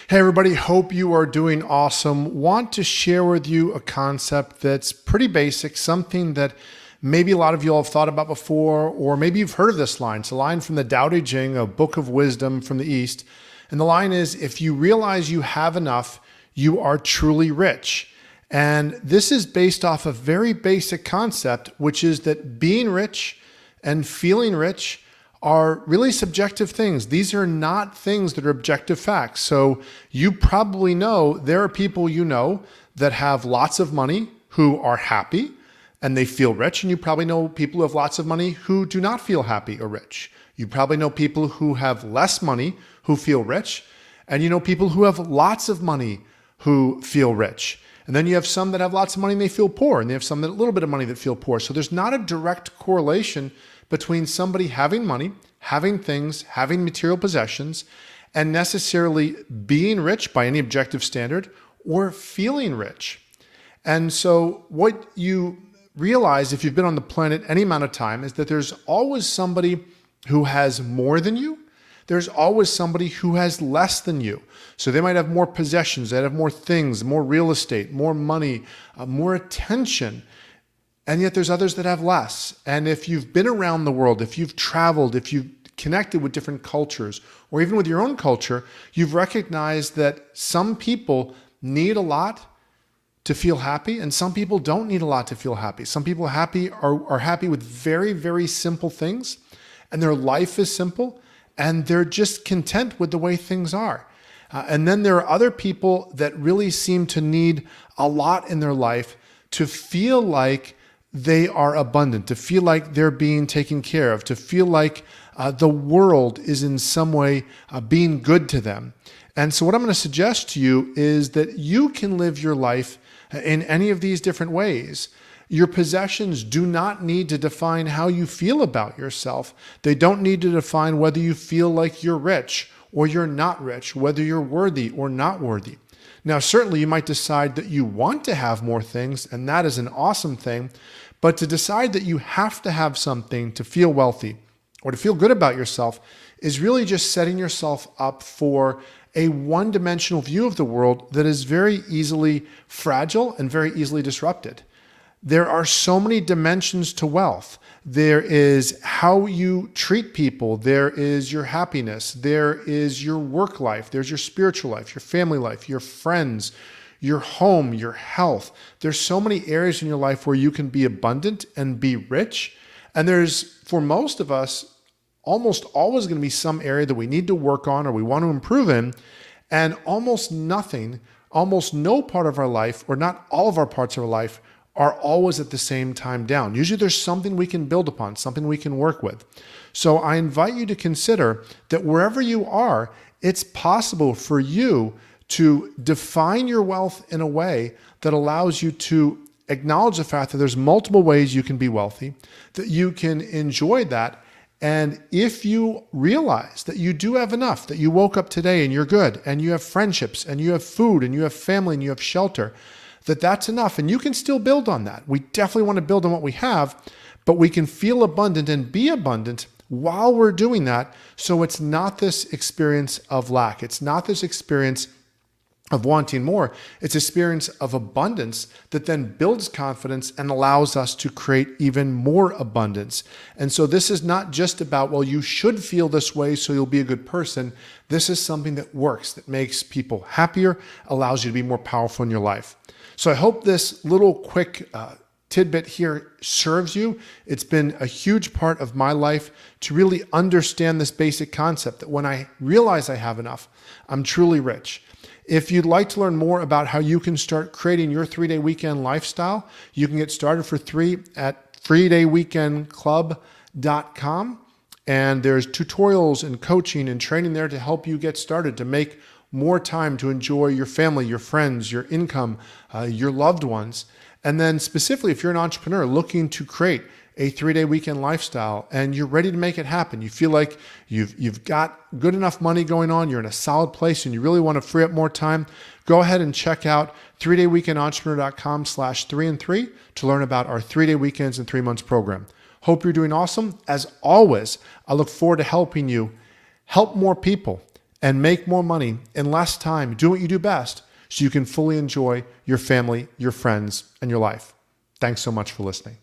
Hey everybody, hope you are doing awesome. Want to share with you a concept that's pretty basic, something that maybe a lot of you all have thought about before, or maybe you've heard of this line. It's a line from the Ching, a book of wisdom from the East. And the line is, if you realize you have enough, you are truly rich. And this is based off a very basic concept, which is that being rich and feeling rich are really subjective things. These are not things that are objective facts. So you probably know there are people you know that have lots of money who are happy and they feel rich. And you probably know people who have lots of money who do not feel happy or rich. You probably know people who have less money who feel rich. And you know people who have lots of money who feel rich. And then you have some that have lots of money and they feel poor. And they have some that have a little bit of money that feel poor. So there's not a direct correlation between somebody having money, having things, having material possessions, and necessarily being rich by any objective standard or feeling rich. And so what you realize if you've been on the planet any amount of time is that there's always somebody who has more than you. There's always somebody who has less than you. So they might have more possessions, they have more things, more real estate, more money, more attention. And yet there's others that have less. And if you've been around the world, if you've traveled, if you've connected with different cultures, or even with your own culture, you've recognized that some people need a lot to feel happy, and some people don't need a lot to feel happy. Some people are happy with very, very simple things, and their life is simple, and they're just content with the way things are. And then there are other people that really seem to need a lot in their life to feel like they are abundant, to feel like they're being taken care of, to feel like the world is in some way being good to them. And so what I'm going to suggest to you is that you can live your life in any of these different ways. Your possessions do not need to define how you feel about yourself. They don't need to define whether you feel like you're rich or you're not rich, whether you're worthy or not worthy. Now, certainly you might decide that you want to have more things, and that is an awesome thing. But to decide that you have to have something to feel wealthy or to feel good about yourself is really just setting yourself up for a one-dimensional view of the world that is very easily fragile and very easily disrupted. There are so many dimensions to wealth. There is how you treat people. There is your happiness. There is your work life. There's your spiritual life, your family life, your friends, your home, your health. There's so many areas in your life where you can be abundant and be rich. And there's, for most of us, almost always going to be some area that we need to work on or we want to improve in. And almost nothing, almost no part of our life, or not all of our parts of our life, are always at the same time down. Usually there's something we can build upon, something we can work with. So I invite you to consider that wherever you are, it's possible for you to define your wealth in a way that allows you to acknowledge the fact that there's multiple ways you can be wealthy, that you can enjoy that. And if you realize that you do have enough, that you woke up today and you're good, and you have friendships, and you have food, and you have family, and you have shelter, that's enough. And you can still build on that. We definitely want to build on what we have, but we can feel abundant and be abundant while we're doing that. So it's not this experience of lack. It's not this experience of wanting more. It's an experience of abundance that then builds confidence and allows us to create even more abundance. And so this is not just about, well, you should feel this way so you'll be a good person. This is something that works, that makes people happier, allows you to be more powerful in your life. So I hope this little quick tidbit here serves you. It's been a huge part of my life to really understand this basic concept that when I realize I have enough, I'm truly rich. If you'd like to learn more about how you can start creating your 3-day weekend lifestyle, you can get started for free at freedayweekendclub.com. And there's tutorials and coaching and training there to help you get started, to make more time to enjoy your family, your friends, your income, your loved ones. And then specifically, if you're an entrepreneur looking to create a 3-day weekend lifestyle and you're ready to make it happen, you feel like you've got good enough money going on, you're in a solid place, and you really want to free up more time, go ahead and check out 3dayweekendentrepreneur.com/3and3 to learn about our 3-day weekends in 3 months program. Hope you're doing awesome. As always, I look forward to helping you help more people and make more money in less time, do what you do best so you can fully enjoy your family, your friends, and your life. Thanks so much for listening.